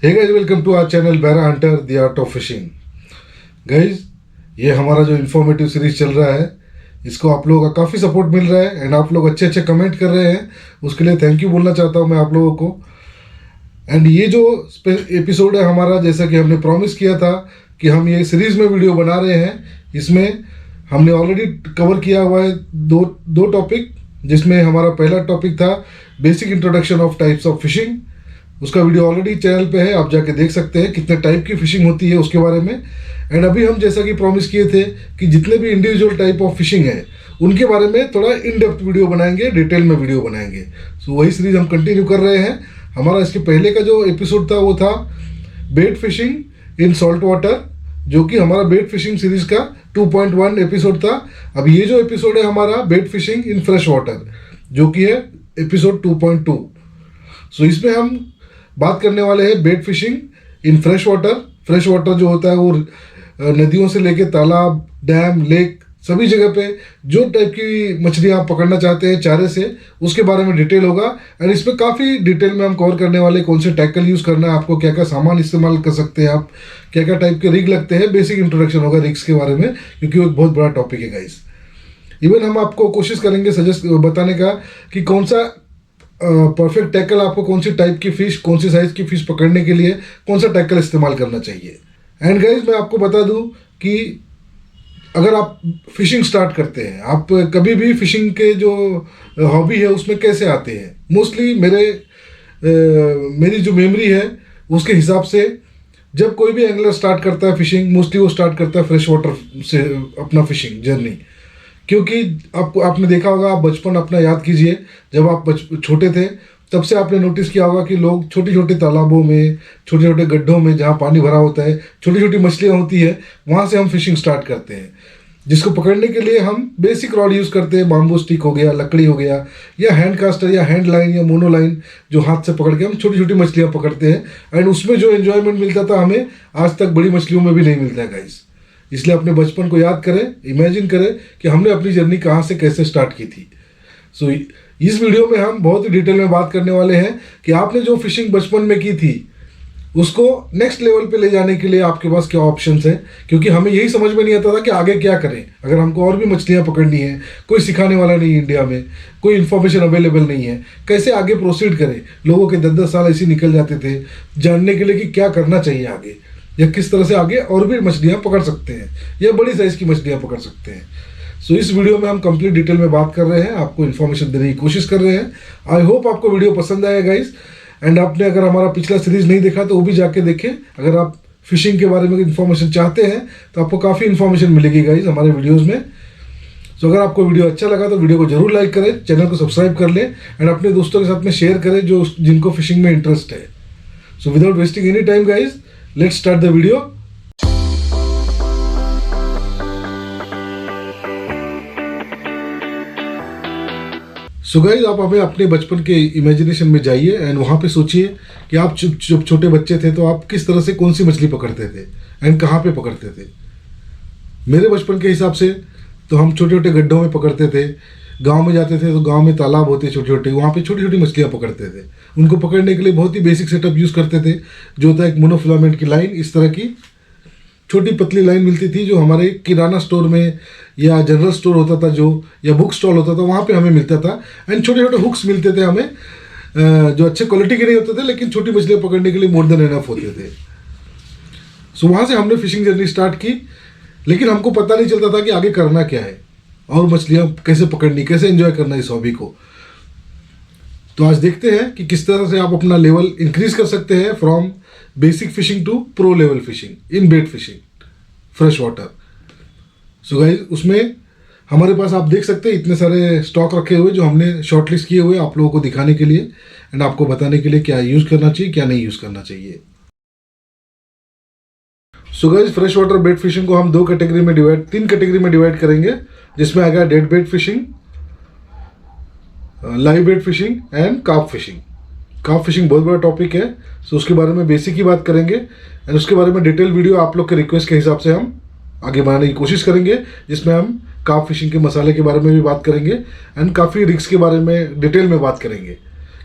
Hey guys, welcome to our channel Bahra hunter the art of fishing. Guys, ये हमारा जो informative series चल रहा है, इसको आप लोगों का काफ़ी सपोर्ट मिल रहा है एंड आप लोग अच्छे अच्छे कमेंट कर रहे हैं। उसके लिए थैंक यू बोलना चाहता हूँ मैं आप लोगों को। एंड ये जो एपिसोड है हमारा, जैसा कि हमने प्रॉमिस किया था कि हम ये सीरीज में वीडियो बना रहे हैं, इसमें हमने ऑलरेडी कवर किया हुआ है दो टॉपिक, जिसमें हमारा पहला टॉपिक था basic introduction of types of fishing. उसका वीडियो ऑलरेडी चैनल पे है, आप जाके देख सकते हैं कितने टाइप की फिशिंग होती है उसके बारे में। एंड अभी हम जैसा कि प्रॉमिस किए थे कि जितने भी इंडिविजुअल टाइप ऑफ फिशिंग है उनके बारे में थोड़ा इन डेप्थ वीडियो बनाएंगे, डिटेल में वीडियो बनाएंगे। सो वही सीरीज हम कंटिन्यू कर रहे हैं। हमारा इसके पहले का जो एपिसोड था वो था bait fishing in salt water, जो कि हमारा बेट फिशिंग सीरीज का 2.1 एपिसोड था। अब ये जो एपिसोड है हमारा bait fishing in fresh water, जो कि है एपिसोड 2.2। सो इसमें हम बात करने वाले हैं bait fishing in fresh water. Fresh water जो होता है वो नदियों से लेके तालाब, डैम, लेक, सभी जगह पे जो टाइप की मछलियाँ आप पकड़ना चाहते हैं चारे से, उसके बारे में डिटेल होगा। एंड इसमें काफ़ी डिटेल में हम कवर करने वाले, कौन से टैकल यूज़ करना है आपको, क्या क्या सामान इस्तेमाल कर सकते हैं आप, क्या क्या टाइप के रिग लगते हैं। बेसिक इंट्रोडक्शन होगा रिग्स के बारे में, क्योंकि वो एक बहुत बड़ा टॉपिक है गाइस। इवन हम आपको कोशिश करेंगे सजेस्ट बताने का कि कौन सा परफेक्ट टैकल आपको, कौन सी टाइप की फ़िश, कौन सी साइज़ की फ़िश पकड़ने के लिए कौन सा टैकल इस्तेमाल करना चाहिए। एंड गाइज, मैं आपको बता दूं कि अगर आप फिशिंग स्टार्ट करते हैं, आप कभी भी फिशिंग के जो हॉबी है उसमें कैसे आते हैं, मोस्टली मेरी जो मेमोरी है उसके हिसाब से, जब कोई भी एंगलर स्टार्ट करता है फिशिंग, मोस्टली वो स्टार्ट करता है फ्रेश वाटर से अपना फिशिंग जर्नी। क्योंकि आपने देखा होगा, आप बचपन अपना याद कीजिए, जब आप छोटे थे तब से आपने नोटिस किया होगा कि लोग छोटे छोटे तालाबों में, छोटे छोटे गड्ढों में जहाँ पानी भरा होता है, छोटी छोटी मछलियाँ होती है, वहाँ से हम फिशिंग स्टार्ट करते हैं। जिसको पकड़ने के लिए हम बेसिक रॉड यूज़ करते हैं, बाम्बू स्टिक हो गया, लकड़ी हो गया, या हैंड कास्टर या हैंड लाइन या मोनो लाइन, जो हाथ से पकड़ के हम छोटी छोटी मछलियाँ पकड़ते हैं। एंड उसमें जो एन्जॉयमेंट मिलता था हमें, आज तक बड़ी मछलियों में भी नहीं मिलता है गाइस। इसलिए अपने बचपन को याद करें, इमेजिन करें कि हमने अपनी जर्नी कहाँ से कैसे स्टार्ट की थी। सो इस वीडियो में हम बहुत ही डिटेल में बात करने वाले हैं कि आपने जो फिशिंग बचपन में की थी उसको नेक्स्ट लेवल पे ले जाने के लिए आपके पास क्या ऑप्शंस हैं। क्योंकि हमें यही समझ में नहीं आता था कि आगे क्या करें, अगर हमको और भी मछलियाँ पकड़नी है, कोई सिखाने वाला नहीं है इंडिया में, कोई इन्फॉर्मेशन अवेलेबल नहीं है, कैसे आगे प्रोसीड करें। लोगों के 10-10 साल ऐसे निकल जाते थे जानने के लिए कि क्या करना चाहिए आगे, या किस तरह से आगे और भी मछलियाँ पकड़ सकते हैं, या बड़ी साइज़ की मछलियाँ पकड़ सकते हैं। सो इस वीडियो में हम कंप्लीट डिटेल में बात कर रहे हैं, आपको इन्फॉर्मेशन देने की कोशिश कर रहे हैं। आई होप आपको वीडियो पसंद आएगा गाइस। एंड आपने अगर हमारा पिछला सीरीज़ नहीं देखा तो वो भी जाके देखें। अगर आप फिशिंग के बारे में इन्फॉर्मेशन चाहते हैं तो आपको काफ़ी इन्फॉर्मेशन मिलेगी गाइस हमारे वीडियोज़ में। सो अगर आपको वीडियो अच्छा लगा तो वीडियो को जरूर लाइक करें, चैनल को सब्सक्राइब कर लें एंड अपने दोस्तों के साथ में शेयर करें जो जिनको फिशिंग में इंटरेस्ट है। So without wasting any time guys, let's start the video. So guys, आप हमें अपने बचपन के इमेजिनेशन में जाइए एंड वहाँ पे सोचिए कि आप जब छोटे बच्चे थे तो आप किस तरह से कौन सी मछली पकड़ते थे एंड कहाँ पे पकड़ते थे। मेरे बचपन के हिसाब से तो हम छोटे छोटे गड्ढों में पकड़ते थे। गांव में जाते थे तो गांव में तालाब होते छोटे छोटे, वहाँ पे छोटी छोटी मछलियाँ पकड़ते थे। उनको पकड़ने के लिए बहुत ही बेसिक सेटअप यूज़ करते थे, जो होता है एक मोनोफिलामेंट की लाइन, इस तरह की छोटी पतली लाइन मिलती थी, जो हमारे किराना स्टोर में या जनरल स्टोर होता था जो, या बुक स्टॉल होता था, वहाँ पे हमें मिलता था। एंड छोटे छोटे हुक्स मिलते थे हमें, जो अच्छे क्वालिटी के नहीं होते थे लेकिन छोटी मछलियाँ पकड़ने के लिए मोर देन एनफ होते थे। सो वहाँ से हमने फिशिंग जर्नी स्टार्ट की, लेकिन हमको पता नहीं चलता था कि आगे करना क्या है और मछलियाँ कैसे पकड़नी, कैसे एंजॉय करना इस हॉबी को। तो आज देखते हैं कि किस तरह से आप अपना लेवल इंक्रीज कर सकते हैं from basic fishing to pro level fishing in bait fishing fresh water. So guys, उसमें हमारे पास आप देख सकते हैं इतने सारे स्टॉक रखे हुए जो हमने शॉर्टलिस्ट किए हुए आप लोगों को दिखाने के लिए एंड आपको बताने के लिए क्या यूज़ करना चाहिए, क्या नहीं यूज़ करना चाहिए। So guys, fresh water bait fishing को हम तीन कैटेगरी में डिवाइड करेंगे, जिसमें आएगा dead bait fishing, live bait fishing and carp fishing. Carp fishing बहुत बड़ा टॉपिक है, सो उसके बारे में बेसिक ही बात करेंगे एंड उसके बारे में डिटेल वीडियो आप लोग के रिक्वेस्ट के हिसाब से हम आगे बनाने की कोशिश करेंगे, जिसमें हम कार्प फिशिंग के मसाले के बारे में भी बात करेंगे एंड काफ़ी रिस्क के बारे में डिटेल में बात करेंगे।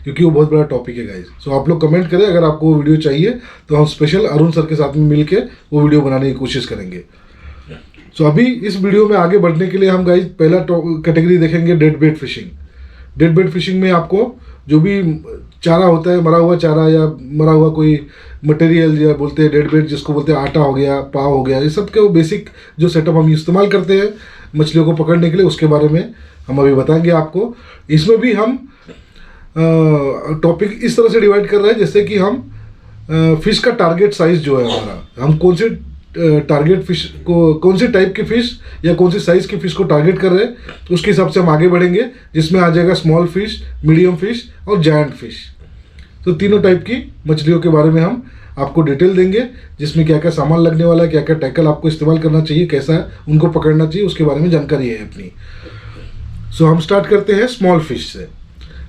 क्योंकि वो बहुत बड़ा टॉपिक है गाइज। सो आप लोग कमेंट करें, अगर आपको वो वीडियो चाहिए तो हम स्पेशल अरुण सर के साथ में मिल के वो वीडियो बनाने की कोशिश करेंगे। सो अभी इस वीडियो में आगे बढ़ने के लिए हम गाइज पहला कैटेगरी देखेंगे dead bait fishing. Dead bait fishing में आपको जो भी चारा होता है, मरा हुआ चारा या मरा हुआ कोई मटेरियल या बोलते हैं डेड बेट जिसको बोलते हैं, आटा हो गया, पाव हो गया, ये सब के वो बेसिक जो सेटअप हम इस्तेमाल करते हैं मछलियों को पकड़ने के लिए, उसके बारे में हम अभी बताएंगे आपको। इसमें भी हम टॉपिक इस तरह से डिवाइड कर रहे हैं जैसे कि हम फिश का टारगेट साइज जो है हमारा, हम कौन से टारगेट फिश को, कौन सी टाइप की फिश या कौन सी साइज़ की फिश को टारगेट कर रहे हैं, तो उसके हिसाब से हम आगे बढ़ेंगे, जिसमें आ जाएगा स्मॉल फिश, मीडियम फिश और जायंट फिश। तो तीनों टाइप की मछलियों के बारे में हम आपको डिटेल देंगे, जिसमें क्या क्या सामान लगने वाला है, क्या क्या टैकल आपको इस्तेमाल करना चाहिए, कैसा उनको पकड़ना चाहिए, उसके बारे में जानकारी है अपनी। सो हम स्टार्ट करते हैं स्मॉल फिश से।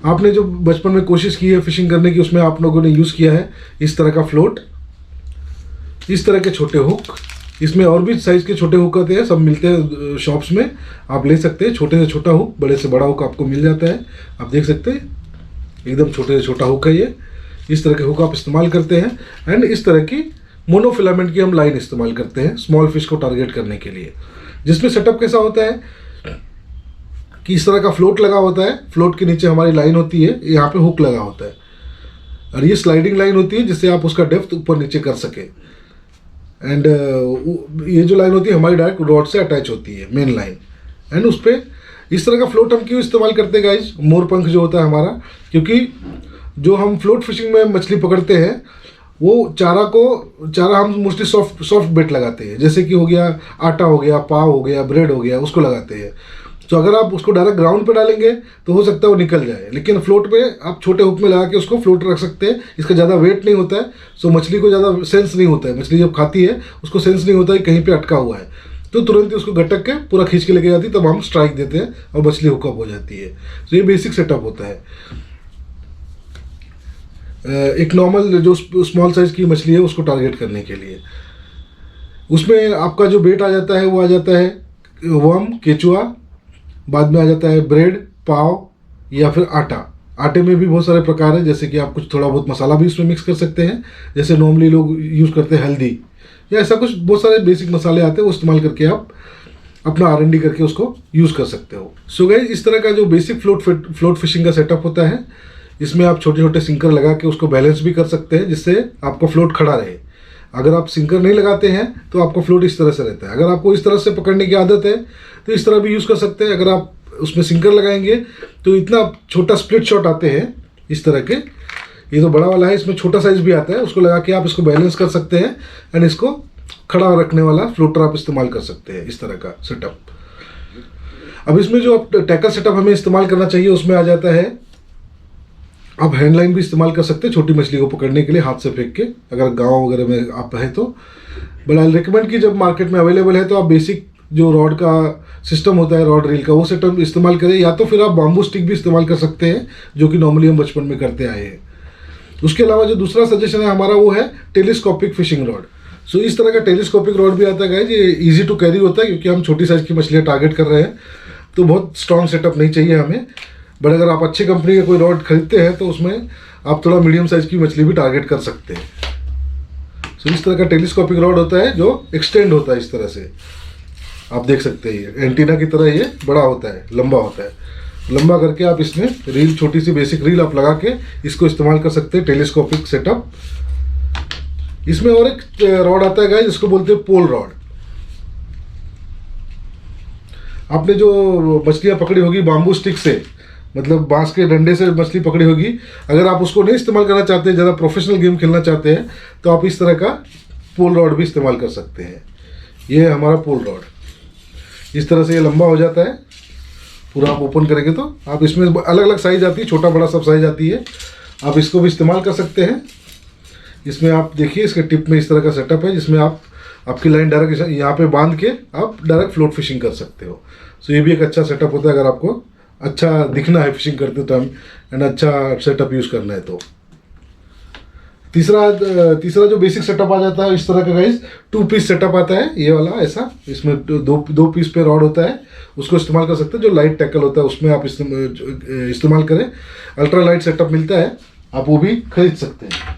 आपने जो बचपन में कोशिश की है फिशिंग करने की, उसमें आप लोगों ने यूज़ किया है इस तरह का फ्लोट, इस तरह के छोटे हुक। इसमें और भी साइज़ के छोटे हुक आते हैं, सब मिलते हैं शॉप्स में, आप ले सकते हैं। छोटे से छोटा हुक, बड़े से बड़ा हुक आपको मिल जाता है, आप देख सकते हैं एकदम छोटे से छोटा हुक है ये। इस तरह के हुक आप इस्तेमाल करते हैं। एंड इस तरह की मोनोफिलामेंट की हम लाइन इस्तेमाल करते हैं स्मॉल फिश को टारगेट करने के लिए, जिसमें सेटअप कैसा होता है कि इस तरह का फ्लोट लगा होता है, फ्लोट के नीचे हमारी लाइन होती है, यहाँ पे हुक लगा होता है, और ये स्लाइडिंग लाइन होती है जिससे आप उसका डेप्थ ऊपर नीचे कर सके। एंड ये जो लाइन होती है हमारी डायरेक्ट रॉड से अटैच होती है, मेन लाइन। एंड उस पर इस तरह का फ्लोट हम क्यों इस्तेमाल करते हैं गाइज, मोर पंख जो होता है हमारा, क्योंकि जो हम फ्लोट फिशिंग में मछली पकड़ते हैं वो चारा हम मोस्टली सॉफ्ट बेट लगाते हैं, जैसे कि हो गया आटा हो गया, पाव हो गया, ब्रेड हो गया, उसको लगाते हैं। तो अगर आप उसको डायरेक्ट ग्राउंड पे डालेंगे तो हो सकता है वो निकल जाए, लेकिन फ्लोट पे आप छोटे हुक में लगा के उसको फ्लोट रख सकते हैं। इसका ज़्यादा वेट नहीं होता है, सो मछली को ज़्यादा सेंस नहीं होता है, मछली जब खाती है उसको सेंस नहीं होता है कहीं पे अटका हुआ है, तो तुरंत ही उसको गटक के पूरा खींच के लेके जाती है, तब हम स्ट्राइक देते हैं और मछली हुकअप हो जाती है। तो ये बेसिक सेटअप होता है। एक नॉर्मल जो स्मॉल साइज़ की मछली है उसको टारगेट करने के लिए, उसमें आपका जो बेट आ जाता है वो आ जाता है वर्म, केचुआ, बाद में आ जाता है ब्रेड, पाव या फिर आटा। आटे में भी बहुत सारे प्रकार हैं, जैसे कि आप कुछ थोड़ा बहुत मसाला भी इसमें मिक्स कर सकते हैं, जैसे नॉर्मली लोग यूज़ करते हैं हल्दी या ऐसा कुछ, बहुत सारे बेसिक मसाले आते हैं, वो इस्तेमाल करके आप अपना R&D करके उसको यूज़ कर सकते हो। सो गाइस, इस तरह का जो बेसिक फ्लोट फिशिंग का सेटअप होता है, इसमें आप छोटे छोटे सिंकर लगा के उसको बैलेंस भी कर सकते हैं, जिससे आपको फ्लोट खड़ा रहे। अगर आप सिंकर नहीं लगाते हैं तो आपको फ्लोट इस तरह से रहता है। अगर आपको इस तरह से पकड़ने की आदत है तो इस तरह भी यूज़ कर सकते हैं। अगर आप उसमें सिंकर लगाएंगे तो इतना छोटा स्प्लिट शॉट आते हैं इस तरह के, ये तो बड़ा वाला है, इसमें छोटा साइज भी आता है, उसको लगा के आप इसको बैलेंस कर सकते हैं एंड इसको खड़ा रखने वाला फ्लोटर आप इस्तेमाल कर सकते हैं, इस तरह का सेटअप। अब इसमें जो आप टैकल सेटअप हमें इस्तेमाल करना चाहिए उसमें आ जाता है, आप हैंडलाइन भी इस्तेमाल कर सकते हैं छोटी मछली को पकड़ने के लिए हाथ से फेंक के, अगर गांव वगैरह में आप हैं तो। बट आई रिकमेंड कि जब मार्केट में अवेलेबल है तो आप बेसिक जो रॉड का सिस्टम होता है, रॉड रील का, वो सेटअप इस्तेमाल करें, या तो फिर आप बाम्बू स्टिक भी इस्तेमाल कर सकते हैं, जो कि नॉर्मली हम बचपन में करते आए हैं। उसके अलावा जो दूसरा सजेशन है हमारा वो है टेलीस्कोपिक फिशिंग रॉड। सो इस तरह का टेलीस्कोपिक रॉड भी आता है गाइस, ये इजी टू कैरी होता है क्योंकि हम छोटी साइज़ की मछलियाँ टारगेट कर रहे हैं, तो बहुत स्ट्रॉन्ग सेटअप नहीं चाहिए हमें। बट अगर आप अच्छी कंपनी का कोई रॉड खरीदते हैं तो उसमें आप थोड़ा मीडियम साइज़ की मछली भी टारगेट कर सकते हैं। सो इस तरह का टेलीस्कोपिक रॉड होता है जो एक्सटेंड होता है इस तरह से, आप देख सकते हैं ये एंटीना की तरह ये बड़ा होता है, लंबा होता है। लंबा करके आप इसमें रील, छोटी सी बेसिक रील आप लगा के इसको इस्तेमाल कर सकते हैं, टेलीस्कोपिक सेटअप। इसमें और एक रॉड आता है गाइस जिसको बोलते हैं पोल रॉड। आपने जो मछलियाँ पकड़ी होगी बाम्बू स्टिक से, मतलब बांस के डंडे से मछली पकड़ी होगी, अगर आप उसको नहीं इस्तेमाल करना चाहते, ज़्यादा प्रोफेशनल गेम खेलना चाहते हैं, तो आप इस तरह का पोल रॉड भी इस्तेमाल कर सकते हैं। ये है हमारा पोल रॉड, इस तरह से ये लंबा हो जाता है पूरा। आप ओपन करेंगे तो आप इसमें अलग अलग साइज़ आती है, छोटा बड़ा सब साइज़ आती है, आप इसको भी इस्तेमाल कर सकते हैं। इसमें आप देखिए इसके टिप में इस तरह का सेटअप है जिसमें आप आपकी लाइन डायरेक्ट यहाँ पे बांध के आप डायरेक्ट फ्लोट फिशिंग कर सकते हो। सो ये भी एक अच्छा सेटअप होता है अगर आपको अच्छा दिखना है फिशिंग करते टाइम एंड अच्छा सेटअप यूज़ करना है तो। तीसरा जो बेसिक सेटअप आ जाता है इस तरह का गाइस, 2 पीस सेटअप आता है ये वाला ऐसा, इसमें दो पीस पे रॉड होता है, उसको इस्तेमाल कर सकते हैं। जो लाइट टैकल होता है उसमें आप इस्तेमाल करें। अल्ट्रा लाइट सेटअप मिलता है, आप वो भी खरीद सकते हैं।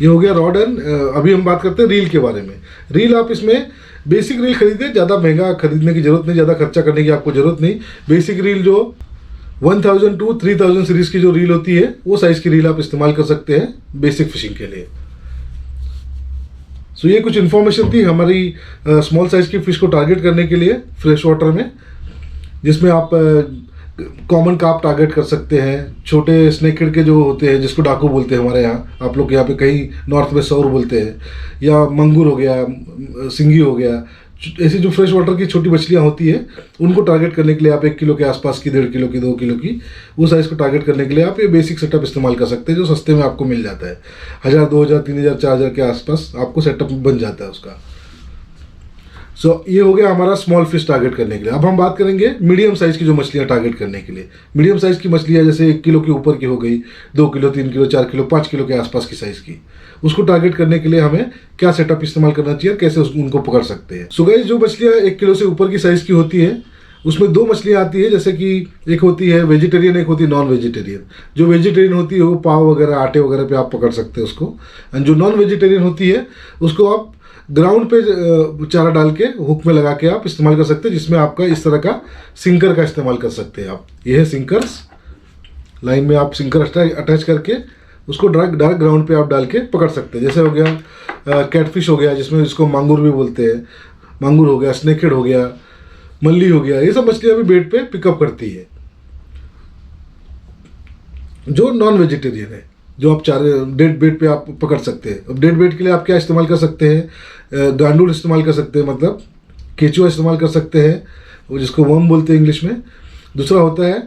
ये हो गया रॉड एंड अभी हम बात करते हैं रील के बारे में। रील आप इसमें बेसिक रील खरीदें, ज़्यादा महंगा खरीदने की ज़रूरत नहीं, ज़्यादा खर्चा करने की आपको ज़रूरत नहीं। बेसिक रील जो 1000 to 3000 सीरीज़ की जो रील होती है वो साइज़ की रील आप इस्तेमाल कर सकते हैं बेसिक फिशिंग के लिए। सो ये कुछ इन्फॉर्मेशन थी हमारी स्मॉल साइज़ की फ़िश को टारगेट करने के लिए फ्रेश वाटर में, जिसमें आप कॉमन कार्प टारगेट कर सकते हैं, छोटे स्नेकहेड के जो होते हैं जिसको डाकू बोलते हैं हमारे यहाँ, आप लोग यहाँ पे कहीं नॉर्थ में सौर बोलते हैं, या मंगूर हो गया, सिंगी हो गया, ऐसी जो फ्रेश वाटर की छोटी मछलियाँ होती है उनको टारगेट करने के लिए आप 1 किलो के आसपास की, 1.5 किलो की, 2 किलो की, वो साइज़ को टारगेट करने के लिए आप ये बेसिक सेटअप इस्तेमाल कर सकते हैं जो सस्ते में आपको मिल जाता है। 1000, 2000, 3000, 4000 के आसपास आपको सेटअप बन जाता है उसका। सो ये हो गया हमारा स्मॉल फिश टारगेट करने के लिए। अब हम बात करेंगे मीडियम साइज़ की जो मछलियाँ टारगेट करने के लिए। मीडियम साइज़ की मछलियाँ जैसे 1 किलो के ऊपर की हो गई, 2 किलो, 3 किलो, 4 किलो, 5 किलो के आसपास की साइज़ की, उसको टारगेट करने के लिए हमें क्या सेटअप इस्तेमाल करना चाहिए, कैसे उनको पकड़ सकते हैं। सो गाइस, जो मछलियाँ 1 किलो से ऊपर की साइज़ की होती है उसमें 2 मछलियाँ आती है, जैसे कि एक होती है वेजिटेरियन, एक होती है नॉन वेजिटेरियन। जो वेजिटेरियन होती है वो पाव वगैरह, आटे वगैरह पे आप पकड़ सकते हैं उसको, एंड जो नॉन वेजिटेरियन होती है उसको आप ग्राउंड पे चारा डाल के हुक में लगा के आप इस्तेमाल कर सकते हैं, जिसमें आपका इस तरह का सिंकर का इस्तेमाल कर सकते हैं आप। ये है सिंकर्स, लाइन में आप सिंकर अटैच करके उसको डायरेक्ट ग्राउंड पे आप डाल के पकड़ सकते हैं। जैसे हो गया कैटफिश हो गया, जिसमें इसको मांगूर भी बोलते हैं, मांगूर हो गया, स्नेकहेड हो गया, मल्ली हो गया, ये सब मछलियाँ भी बेड पे पिकअप करती है। जो नॉन वेजिटेरियन है, जो आप डेड बेड पे आप पकड़ सकते हैं। अब डेड बेड के लिए आप क्या इस्तेमाल कर सकते हैं, गांडूल इस्तेमाल कर सकते हैं, मतलब केचुआ इस्तेमाल कर सकते हैं, वो जिसको वर्म बोलते हैं इंग्लिश में। दूसरा होता है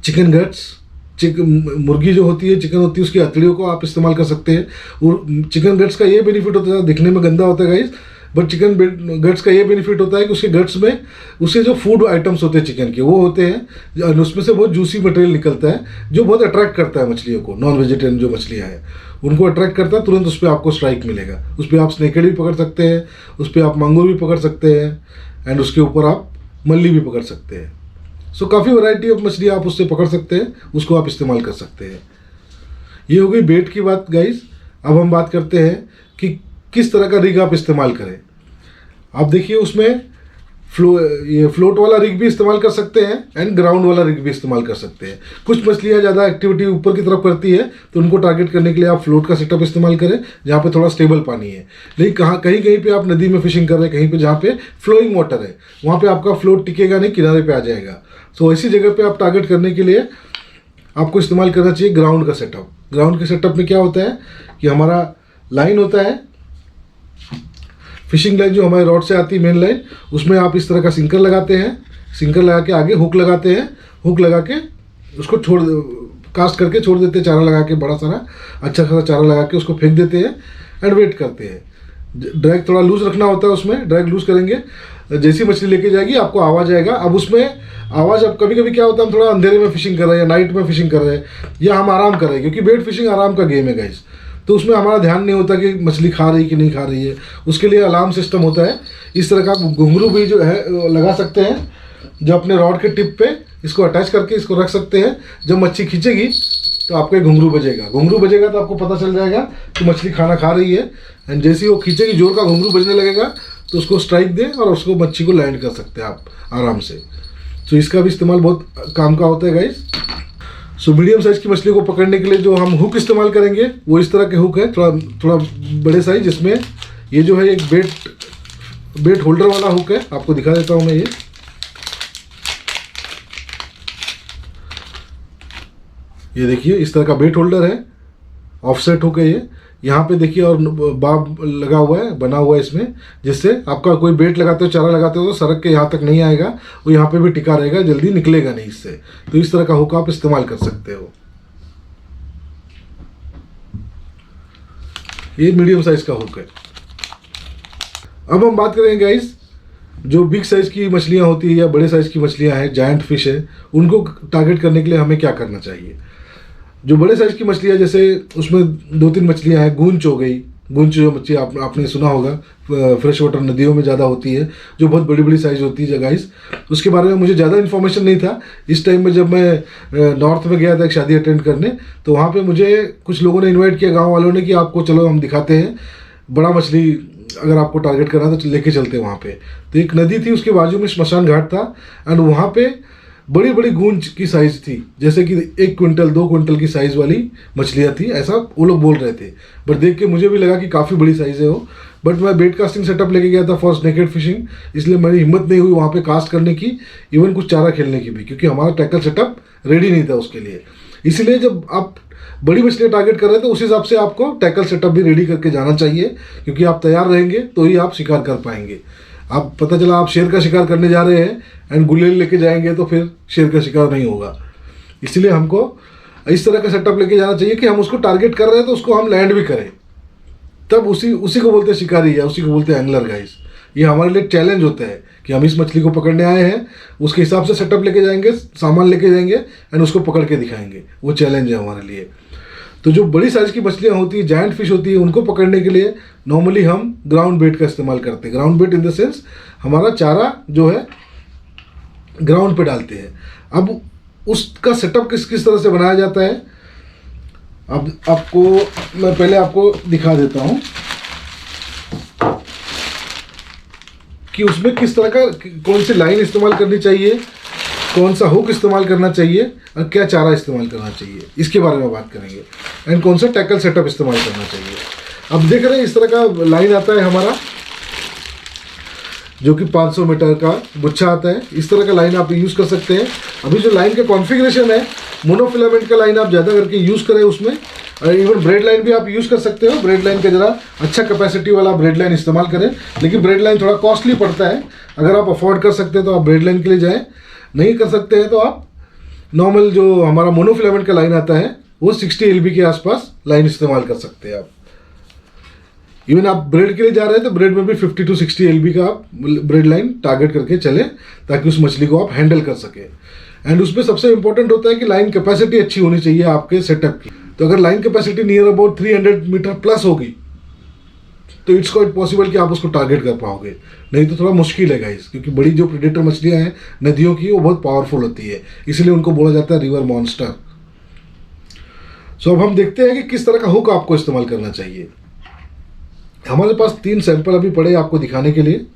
चिकन गट्स, मुर्गी जो होती है, चिकन होती है, उसकी हथेलियों को आप इस्तेमाल कर सकते हैं। और चिकन गट्स का ये बेनिफिट होता है, दिखने में गंदा होता है गाइस, बट चिकन गट्स का ये बेनिफिट होता है कि उसके गट्स में उसके जो फूड आइटम्स होते हैं चिकन के, वो होते हैं, उसमें से बहुत जूसी मटेरियल निकलता है जो बहुत अट्रैक्ट करता है मछलियों को। नॉन वेजिटेरियन जो मछलियाँ हैं उनको अट्रैक्ट करता है, तुरंत उस पर आपको स्ट्राइक मिलेगा। उस पर आप स्नेकहेड भी पकड़ सकते हैं, उस पर आप मांगूर भी पकड़ सकते हैं, एंड उसके ऊपर आप मल्ली भी पकड़ सकते हैं। सो काफ़ी वैरायटी ऑफ मछलियाँ आप उससे पकड़ सकते हैं, उसको आप इस्तेमाल कर सकते हैं। ये हो गई बेट की बात गाइस। अब हम बात करते हैं कि किस तरह का रिग आप इस्तेमाल करें। आप देखिए उसमें ये फ्लोट वाला रिग भी इस्तेमाल कर सकते हैं एंड ग्राउंड वाला रिग भी इस्तेमाल कर सकते हैं। कुछ मछलियाँ ज़्यादा एक्टिविटी ऊपर की तरफ करती है तो उनको टारगेट करने के लिए आप फ्लोट का सेटअप इस्तेमाल करें, जहाँ पे थोड़ा स्टेबल पानी है। लेकिन कहीं कहीं पे आप नदी में फिशिंग कर रहे हैं, कहीं पे जहाँ पे फ्लोइंग वाटर है, वहाँ पे आपका फ्लोट टिकेगा नहीं, किनारे पे आ जाएगा। सो ऐसी जगह पे आप टारगेट करने के लिए आपको इस्तेमाल करना चाहिए ग्राउंड का सेटअप। ग्राउंड के सेटअप में क्या होता है कि हमारा लाइन होता है, फिशिंग लाइन जो हमारे रॉड से आती है मेन लाइन, उसमें आप इस तरह का सिंकर लगाते हैं, सिंकर लगा के आगे हुक लगाते हैं, हुक लगा के उसको कास्ट करके छोड़ देते हैं, चारा लगा के, बड़ा सारा अच्छा खासा चारा लगा के उसको फेंक देते हैं एंड वेट करते हैं। ड्रैग थोड़ा लूज रखना होता है उसमें, ड्रैग लूज करेंगे, जैसी मछली लेके जाएगी आपको आवाज़ आएगा। अब उसमें आवाज़, अब कभी कभी क्या होता है हम थोड़ा अंधेरे में फिशिंग कर रहे हैं या नाइट में फिशिंग कर रहे हैं या हम आराम कर रहे हैं, क्योंकि बेट फिशिंग आराम का गेम है गाइस, तो उसमें हमारा ध्यान नहीं होता कि मछली खा रही कि नहीं खा रही है। उसके लिए अलार्म सिस्टम होता है। इस तरह का घुंघरू भी जो है लगा सकते हैं, जो अपने रॉड के टिप पे इसको अटैच करके इसको रख सकते हैं। जब मच्छी खींचेगी तो आपको एक घुंघरू बजेगा, घुंघरू बजेगा तो आपको पता चल जाएगा कि मछली खाना खा रही है। एंड जैसे ही वो खींचेगी, जोर का घुंघरू बजने लगेगा तो उसको स्ट्राइक दें और उसको मच्छी को लैंड कर सकते हैं आप आराम से। तो इसका भी इस्तेमाल बहुत काम का होता है गाइस। सो मीडियम साइज़ की मछलियों को पकड़ने के लिए जो हम हुक इस्तेमाल करेंगे वो इस तरह के हुक है, थोड़ा बड़े साइज, जिसमें ये जो है एक बेट होल्डर वाला हुक है। आपको दिखा देता हूँ मैं, ये देखिए इस तरह का बेट होल्डर है, ऑफसेट हुक है ये। यहाँ पे देखिए और बाब लगा हुआ है, बना हुआ है इसमें, जिससे आपका कोई बेट लगाते हो, चारा लगाते हो तो सड़क के यहाँ तक नहीं आएगा, वो यहाँ पे भी टिका रहेगा, जल्दी निकलेगा नहीं इससे। तो इस तरह का हुक आप इस्तेमाल कर सकते हो। ये मीडियम साइज का हुक है। अब हम बात करेंगे गाइस, जो बिग साइज की मछलियाँ होती है या बड़े साइज की मछलियाँ हैं, जायंट फिश है, उनको टारगेट करने के लिए हमें क्या करना चाहिए। जो बड़े साइज़ की मछलियाँ, जैसे उसमें 2-3 मछलियाँ हैं, गूंच हो गई। गूंच जो मच्छी आपने सुना होगा, फ्रेश वाटर नदियों में ज़्यादा होती है, जो बहुत बड़ी बड़ी साइज़ होती है गाइस। उसके बारे में मुझे ज़्यादा इन्फॉर्मेशन नहीं था इस टाइम में। जब मैं नॉर्थ में गया था एक शादी अटेंड करने, तो वहाँ पे मुझे कुछ लोगों ने इनवाइट किया, गांव वालों ने, कि आपको चलो हम दिखाते हैं बड़ा मछली, अगर आपको टारगेट करना है तो लेके चलते हैं वहाँ पे। तो एक नदी थी, उसके बाजू में श्मशान घाट था, एंड वहाँ पे बड़ी बड़ी गूंज की साइज़ थी, जैसे कि 1 क्विंटल 2 क्विंटल की साइज़ वाली मछलियाँ थी, ऐसा वो लोग बोल रहे थे। बट देख के मुझे भी लगा कि काफ़ी बड़ी साइज़ है वो। बट मैं बेट कास्टिंग सेटअप लेके गया था फॉर स्नेकेड फिशिंग, इसलिए मेरी हिम्मत नहीं हुई वहाँ पे कास्ट करने की, इवन कुछ चारा खेलने की भी, क्योंकि हमारा टैकल सेटअप रेडी नहीं था उसके लिए। इसलिए जब आप बड़ी मछलियाँ टारगेट कर रहे हैं तो उस हिसाब से आपको टैकल सेटअप भी रेडी करके जाना चाहिए, क्योंकि आप तैयार रहेंगे तो ही आप शिकार कर पाएंगे। आप पता चला आप शेर का शिकार करने जा रहे हैं एंड गुलेल लेके जाएंगे तो फिर शेर का शिकार नहीं होगा। इसलिए हमको इस तरह का सेटअप लेके जाना चाहिए कि हम उसको टारगेट कर रहे हैं तो उसको हम लैंड भी करें, तब उसी को बोलते हैं शिकारी, या उसी को बोलते हैं एंगलर गाइस। ये हमारे लिए चैलेंज होता है कि हम इस मछली को पकड़ने आए हैं, उसके हिसाब से सेटअप लेके जाएंगे, सामान लेके जाएंगे एंड उसको पकड़ के दिखाएंगे। वो चैलेंज है हमारे लिए। तो जो बड़ी साइज़ की मछलियाँ होती है, जायंट फिश होती है, उनको पकड़ने के लिए नॉर्मली हम ग्राउंड बेट का इस्तेमाल करते हैं। Ground bait in the sense हमारा चारा जो है ग्राउंड पे डालते हैं। अब उसका सेटअप किस किस तरह से बनाया जाता है, अब आपको मैं पहले आपको दिखा देता हूँ कि उसमें किस तरह का, कौन सी लाइन इस्तेमाल करनी चाहिए, कौन सा हुक इस्तेमाल करना चाहिए और क्या चारा इस्तेमाल करना चाहिए, इसके बारे में बात करेंगे। एंड कौन सा टैकल सेटअप इस्तेमाल करना चाहिए। अब देख रहे हैं इस तरह का लाइन आता है हमारा, जो कि 500 मीटर का गुच्छा आता है। इस तरह का लाइन आप यूज़ कर सकते हैं। अभी जो लाइन का कॉन्फ़िगरेशन है, मोनोफिलामेंट का लाइन आप ज़्यादा करके यूज़ करें उसमें। इवन ब्रेड लाइन भी आप यूज़ कर सकते हो। ब्रेड लाइन का ज़रा अच्छा कैपेसिटी वाला ब्रेड लाइन इस्तेमाल करें, लेकिन ब्रेड लाइन थोड़ा कॉस्टली पड़ता है। अगर आप अफोर्ड कर सकते हैं तो आप ब्रेड लाइन के लिए जाएँ, नहीं कर सकते हैं तो आप नॉर्मल जो हमारा मोनोफिलामेंट का लाइन आता है वो 60 LB के आसपास लाइन इस्तेमाल कर सकते हैं आप। इवन आप ब्रेड के लिए जा रहे हैं तो ब्रेड में भी 50 to 60 LB का आप ब्रेड लाइन टारगेट करके चले, ताकि उस मछली को आप हैंडल कर सकें। एंड उसमें सबसे इंपॉर्टेंट होता है कि लाइन कैपेसिटी अच्छी होनी चाहिए आपके सेटअप की। तो अगर line capacity near about 300 meter plus होगी तो इट्स क्वाइट पॉसिबल कि आप उसको टारगेट कर पाओगे, नहीं तो थोड़ा मुश्किल है गाइस, क्योंकि बड़ी जो प्रेडेटर मछलियाँ हैं नदियों की, वो बहुत पावरफुल होती है, इसलिए उनको बोला जाता है रिवर मॉन्स्टर। सो अब हम देखते हैं कि किस तरह का हुक आपको इस्तेमाल करना चाहिए। हमारे पास 3 सैंपल अभी पड़े आपको दिखाने के लिए।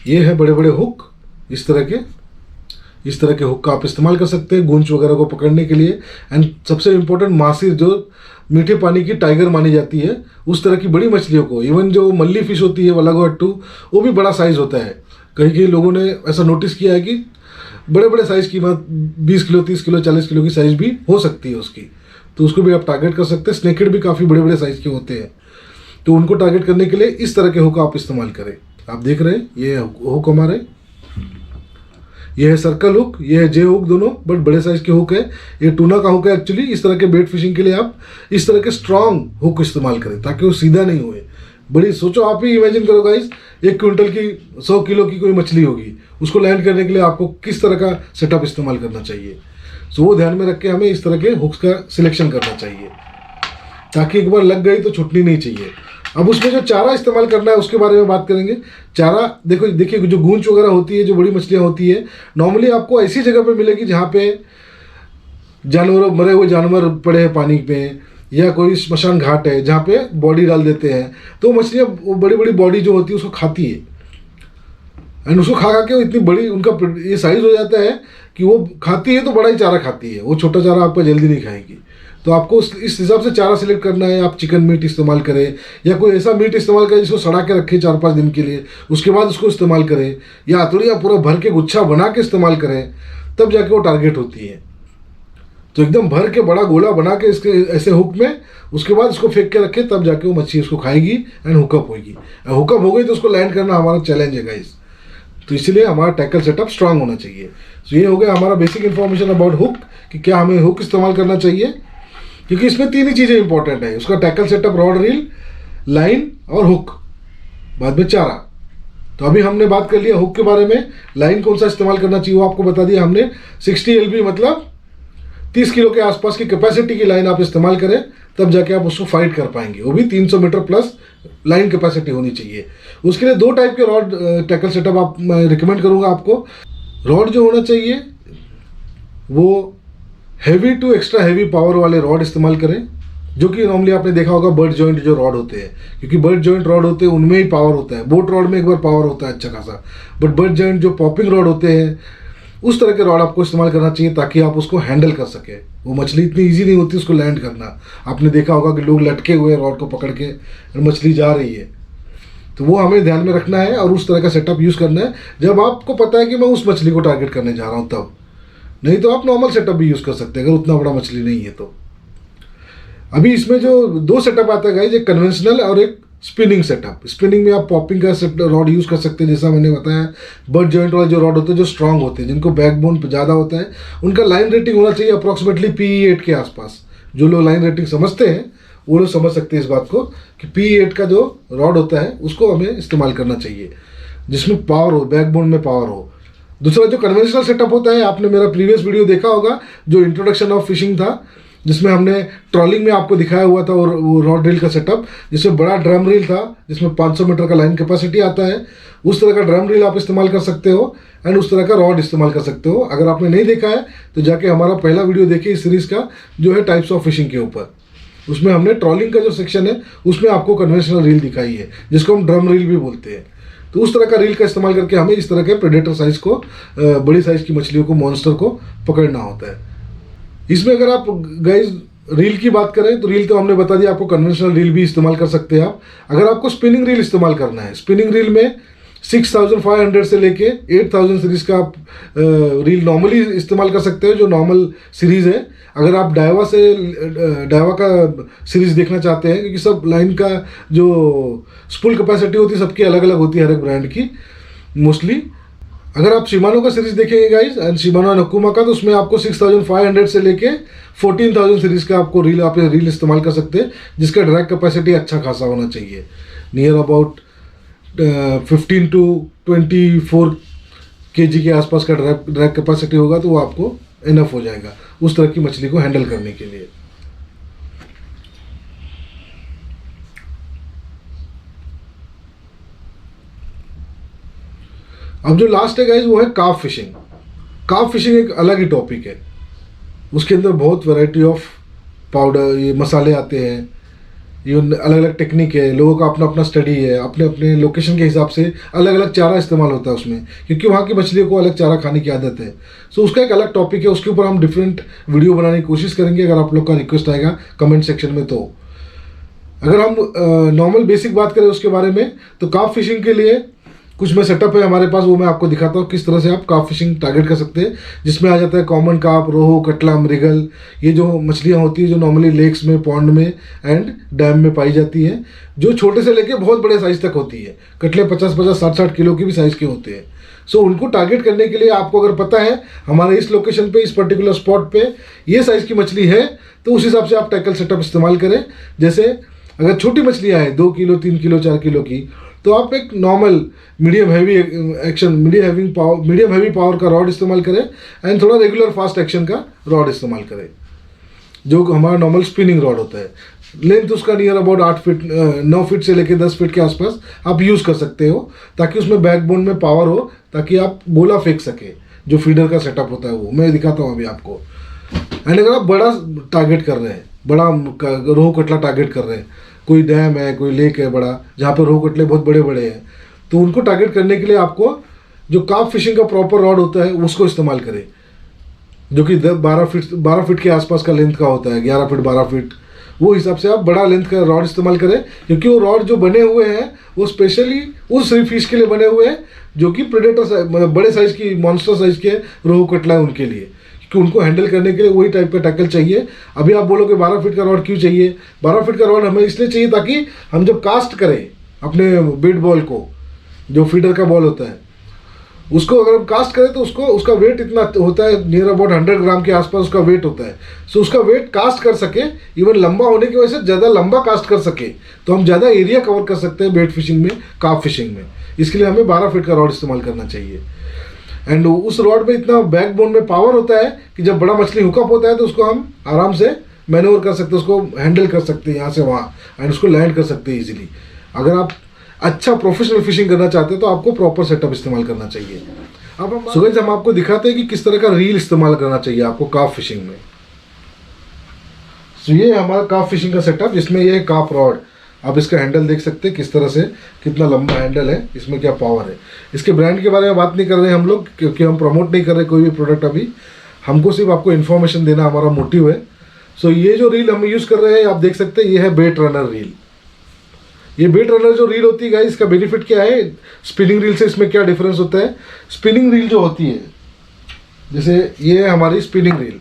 ये है बड़े बड़े हुक, इस तरह के हुक का आप इस्तेमाल कर सकते हैं गूंच वगैरह को पकड़ने के लिए। एंड सबसे इम्पोर्टेंट, मासिर जो मीठे पानी की टाइगर मानी जाती है, उस तरह की बड़ी मछलियों को, इवन जो मल्ली फिश होती है वलागोट्टू, वो भी बड़ा साइज़ होता है। कहीं कहीं लोगों ने ऐसा नोटिस किया है कि बड़े बड़े साइज़ की, 20 किलो 30 किलो 40 किलो की साइज़ भी हो सकती है उसकी, तो उसको भी आप टारगेट कर सकते हैं। स्नेकेड भी काफ़ी बड़े बड़े साइज़ के होते हैं, तो उनको टारगेट करने के लिए इस तरह के हुक आप इस्तेमाल करें। आप देख रहे हैं ये हुक हमारे, ये है सर्कल हुक, ये है जे हुक, दोनों बट बड़े साइज के हुक है। ये टूना का हुक है एक्चुअली। इस तरह के बेट फिशिंग के लिए आप इस तरह के स्ट्रॉन्ग हुक इस्तेमाल करें, ताकि वो सीधा नहीं हुए। बड़ी सोचो, आप ही इमेजिन करो गाइस, 1 क्विंटल की 100 किलो की कोई मछली होगी, उसको लैंड करने के लिए आपको किस तरह का सेटअप इस्तेमाल करना चाहिए। सो वो ध्यान में रख के हमें इस तरह के हुक्स का सिलेक्शन करना चाहिए, ताकि एक बार लग गई तो छूटनी नहीं चाहिए। अब उसमें जो चारा इस्तेमाल करना है उसके बारे में बात करेंगे। चारा देखिए जो गूंच वगैरह होती है, जो बड़ी मछलियाँ होती है, नॉर्मली आपको ऐसी जगह पे मिलेगी जहाँ पे जानवर, मरे हुए जानवर पड़े हैं पानी पे, या कोई श्मशान घाट है जहाँ पे बॉडी डाल देते हैं, तो मछलियाँ वो बड़ी बड़ी बॉडी जो होती है उसको खाती है। एंड उसको खा के वो इतनी बड़ी उनका ये साइज़ हो जाता है कि वो खाती है तो बड़ा ही चारा खाती है, वो छोटा चारा आपको जल्दी नहीं खाएगी। तो आपको इस हिसाब से चारा सिलेक्ट करना है। आप चिकन मीट इस्तेमाल करें, या कोई ऐसा मीट इस्तेमाल करें जिसको सड़ा के रखें 4-5 दिन के लिए, उसके बाद उसको इस्तेमाल करें, या अतड़ी या पूरा भर के गुच्छा बना के इस्तेमाल करें, तब जाके वो टारगेट होती है। तो एकदम भर के बड़ा गोला बना के इसके ऐसे हुक में, उसके बाद उसको फेंक के रखें, तब जाके वो मच्छी उसको खाएगी एंड हुकअप होगी। हुकअप हो गई तो उसको लैंड करना हमारा चैलेंज है गाइस। तो इसलिए हमारा टैकल सेटअप स्ट्रांग होना चाहिए। तो ये हो गया हमारा बेसिक इन्फॉर्मेशन अबाउट हुक, कि क्या हमें हुक इस्तेमाल करना चाहिए, क्योंकि इसमें 3 ही चीज़ें इंपॉर्टेंट है। उसका tackle setup, rod reel, line और हुक, बाद में चारा। तो अभी हमने बात कर लिया हुक के बारे में। लाइन कौन सा इस्तेमाल करना चाहिए वो आपको बता दिया हमने। 60 LB मतलब 30 किलो के आसपास की कैपेसिटी की लाइन आप इस्तेमाल करें, तब जाके आप उसको फाइट कर पाएंगे। वो भी 300 मीटर प्लस लाइन कैपेसिटी होनी चाहिए। उसके लिए 2 टाइप के रॉड टैकल सेटअप आप मैं रिकमेंड करूँगा आपको। रॉड जो होना चाहिए वो heavy to extra heavy power वाले रॉड इस्तेमाल करें, जो कि नॉर्मली आपने देखा होगा बर्ड जॉइंट जो रॉड होते हैं, क्योंकि बर्ड जॉइंट रॉड होते हैं उनमें ही पावर होता है। बोट रॉड में एक बार पावर होता है अच्छा खासा, बट बर्ड जॉइंट जो पॉपिंग रॉड होते हैं उस तरह के रॉड आपको इस्तेमाल करना चाहिए, ताकि आप उसको हैंडल कर सके। वो मछली इतनी ईजी नहीं होती उसको लैंड करना। आपने देखा होगा कि लोग लटके हुए रॉड को पकड़ के मछली जा रही है, तो वो हमें ध्यान में रखना है और उस तरह का सेटअप यूज़ करना है जब आपको पता है कि मैं उस मछली को टारगेट करने जा रहा हूँ तब। नहीं तो आप नॉर्मल सेटअप भी यूज़ कर सकते हैं अगर उतना बड़ा मछली नहीं है तो। अभी इसमें जो 2 सेटअप आता है गाइस, एक कन्वेंशनल और एक स्पिनिंग सेटअप। स्पिनिंग में आप पॉपिंग का रॉड यूज़ कर सकते हैं, जैसा मैंने बताया। बर्ड जॉइंट वाले जो रॉड होते हैं जो स्ट्रांग होते हैं, जिनको बैकबोन ज़्यादा होता है, उनका लाइन रेटिंग होना चाहिए अप्रॉक्सीमेटली PE8 के आसपास। जो लोग लाइन रेटिंग समझते हैं वो लोग समझ सकते हैं इस बात को कि PE8 का जो रॉड होता है उसको हमें इस्तेमाल करना चाहिए, जिसमें पावर हो, बैकबोन में पावर हो। दूसरा जो कन्वेंशनल सेटअप होता है, आपने मेरा प्रीवियस वीडियो देखा होगा जो इंट्रोडक्शन ऑफ फिशिंग था, जिसमें हमने ट्रॉलिंग में आपको दिखाया हुआ था और वो रॉड रील का सेटअप, जिसमें बड़ा ड्रम रील था जिसमें 500 मीटर का लाइन कैपेसिटी आता है। उस तरह का ड्रम रील आप इस्तेमाल कर सकते हो एंड उस तरह का रॉड इस्तेमाल कर सकते हो। अगर आपने नहीं देखा है तो जाके हमारा पहला वीडियो देखिए इस सीरीज़ का, जो है टाइप्स ऑफ फिशिंग के ऊपर। उसमें हमने ट्रॉलिंग का जो सेक्शन है उसमें आपको कन्वेंशनल रील दिखाई है, जिसको हम ड्रम रील भी बोलते हैं। तो उस तरह का रील का इस्तेमाल करके हमें इस तरह के प्रेडेटर साइज को, बड़ी साइज की मछलियों को, मॉन्स्टर को पकड़ना होता है। इसमें अगर आप गाइस रील की बात करें तो रील तो हमने बता दिया, आपको कन्वेंशनल रील भी इस्तेमाल कर सकते हैं आप। अगर आपको स्पिनिंग रील इस्तेमाल करना है, स्पिनिंग रील में 6500 से लेके 8000 सीरीज का आप रील नॉर्मली इस्तेमाल कर सकते हो, जो नॉर्मल सीरीज़ है। अगर आप डायवा का सीरीज़ देखना चाहते हैं, क्योंकि सब लाइन का जो स्पूल कैपेसिटी होती है सबकी अलग अलग होती है, हर एक ब्रांड की मोस्टली। अगर आप शिमानो का सीरीज़ देखेंगे गाइस, एंड शिमानो नकुमा का, तो उसमें आपको 6500 से लेके 14000 सीरीज़ का आपको आप रील इस्तेमाल कर सकते हैं, जिसका ड्रैग कैपेसिटी अच्छा खासा होना चाहिए। नियर अबाउट 15 to 24 kg के आसपास का ड्रैग कैपेसिटी होगा, तो वो आपको इनफ हो जाएगा उस तरह की मछली को हैंडल करने के लिए। अब जो लास्ट है गाइस वो है कार्प फिशिंग। कार्प फिशिंग एक अलग ही टॉपिक है। उसके अंदर बहुत वैरायटी ऑफ पाउडर, ये मसाले आते हैं, ये अलग अलग टेक्निक है, लोगों का अपना अपना स्टडी है, अपने अपने लोकेशन के हिसाब से अलग अलग चारा इस्तेमाल होता है उसमें, क्योंकि वहाँ की मछलियों को अलग चारा खाने की आदत है। सो उसका एक अलग टॉपिक है, उसके ऊपर हम डिफरेंट वीडियो बनाने की कोशिश करेंगे अगर आप लोग का रिक्वेस्ट आएगा कमेंट सेक्शन में। तो अगर हम नॉर्मल बेसिक बात करें उसके बारे में, तो कार्प फिशिंग के लिए कुछ में सेटअप है हमारे पास, वो मैं आपको दिखाता हूँ किस तरह से आप कार्प फिशिंग टारगेट कर सकते हैं। जिसमें आ जाता है कॉमन कार्प, रोहू, कटला, मृगल, ये जो मछलियाँ होती है जो नॉर्मली लेक्स में, पॉन्ड में एंड डैम में पाई जाती है, जो छोटे से लेके बहुत बड़े साइज तक होती है। कटले 50-50, 60-60 किलो की भी साइज़ के होते हैं। सो उनको टारगेट करने के लिए आपको अगर पता है हमारे इस लोकेशन पे, इस पर्टिकुलर स्पॉट पे ये साइज़ की मछली है, तो उस हिसाब से आप टैकल सेटअप इस्तेमाल करें। जैसे अगर छोटी मछलियाँ हैं 2 किलो, 3 किलो, 4 किलो की, तो आप एक नॉर्मल मीडियम हैवी पावर का रॉड इस्तेमाल करें एंड थोड़ा रेगुलर फास्ट एक्शन का रॉड इस्तेमाल करें, जो हमारा नॉर्मल स्पिनिंग रॉड होता है। लेंथ उसका नियर अबाउट 9 फीट से लेकर 10 फीट के आसपास आप यूज़ कर सकते हो, ताकि उसमें बैकबोन में पावर हो, ताकि आप गोला फेंक सके। जो फीडर का सेटअप होता है वो मैं दिखाता हूँ अभी आपको। एंड अगर आप बड़ा टारगेट कर रहे हैं, बड़ा रोहू कटला टारगेट कर रहे हैं, कोई डैम है, कोई लेक है बड़ा, जहाँ पर रोहू कटले बहुत बड़े बड़े हैं, तो उनको टारगेट करने के लिए आपको जो कार्प फिशिंग का प्रॉपर रॉड होता है उसको इस्तेमाल करें, जो कि 12 फीट के आसपास का लेंथ का होता है, 11 फीट 12 फीट। वो हिसाब से आप बड़ा लेंथ का रॉड इस्तेमाल करें, क्योंकि वो रॉड जो बने हुए हैं वो स्पेशली उस फिश के लिए बने हुए हैं जो कि प्रेडेटर मतलब बड़े साइज़ की, मॉन्स्टर साइज़ के रोहू कटला है उनके लिए, कि उनको हैंडल करने के लिए वही टाइप का टैकल चाहिए। अभी आप बोलोगे 12 फीट का रॉड क्यों चाहिए? 12 फीट का रॉड हमें इसलिए चाहिए ताकि हम जब कास्ट करें अपने बेड बॉल को, जो फीडर का बॉल होता है, उसको अगर हम कास्ट करें तो उसका वेट इतना होता है, नियर अबाउट 100 ग्राम के आसपास उसका वेट होता है। सो उसका वेट कास्ट कर सके, इवन लंबा होने की वजह से ज़्यादा लंबा कास्ट कर सके, तो हम ज़्यादा एरिया कवर कर सकते हैं बेट फिशिंग में, कार्प फिशिंग में। इसके लिए हमें 12 फीट का रॉड इस्तेमाल करना चाहिए। एंड उस रॉड में इतना बैकबोन में पावर होता है कि जब बड़ा मछली हुकअप होता है तो उसको हम आराम से मैनूवर कर सकते हैं, उसको हैंडल कर सकते हैं यहाँ से वहाँ, एंड उसको लैंड कर सकते हैं इजीली। अगर आप अच्छा प्रोफेशनल फिशिंग करना चाहते हैं तो आपको प्रॉपर सेटअप इस्तेमाल करना चाहिए। अब हम आपको दिखाते हैं कि किस तरह का रील इस्तेमाल करना चाहिए आपको कार्प फिशिंग में। तो ये हमारा कार्प फिशिंग का सेटअप, जिसमें ये कार्प रॉड, आप इसका हैंडल देख सकते हैं किस तरह से, कितना लंबा हैंडल है, इसमें क्या पावर है। इसके ब्रांड के बारे में बात नहीं कर रहे हैं हम लोग, क्योंकि हम प्रमोट नहीं कर रहे कोई भी प्रोडक्ट अभी, हमको सिर्फ आपको इन्फॉर्मेशन देना हमारा मोटिव है। सो ये जो रील हम यूज़ कर रहे हैं आप देख सकते हैं, ये है बेट रनर रील। ये बेट रनर जो रील होती है गाइस, इसका बेनिफिट क्या है, स्पिनिंग रील से इसमें क्या डिफरेंस होता है। स्पिनिंग रील जो होती है, जैसे ये है हमारी स्पिनिंग रील,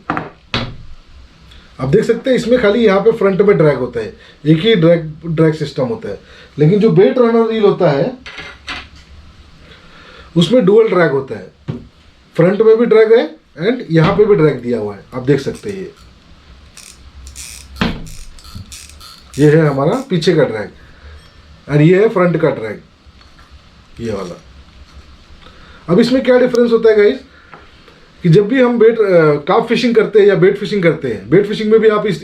आप देख सकते हैं इसमें खाली यहाँ पे फ्रंट में ड्रैग होता है, एक ही ड्रैग सिस्टम होता है। लेकिन जो बेट रनर रील होता है उसमें डुअल ड्रैग होता है, फ्रंट में भी ड्रैग है एंड यहाँ पे भी ड्रैग दिया हुआ है, आप देख सकते हैं। ये है हमारा पीछे का ड्रैग और ये है फ्रंट का ड्रैग, ये वाला। अब इसमें क्या डिफरेंस होता है गाइस, कि जब भी हम कार्प फिशिंग करते हैं या बेट फिशिंग करते हैं, बेट फिशिंग में भी आप इस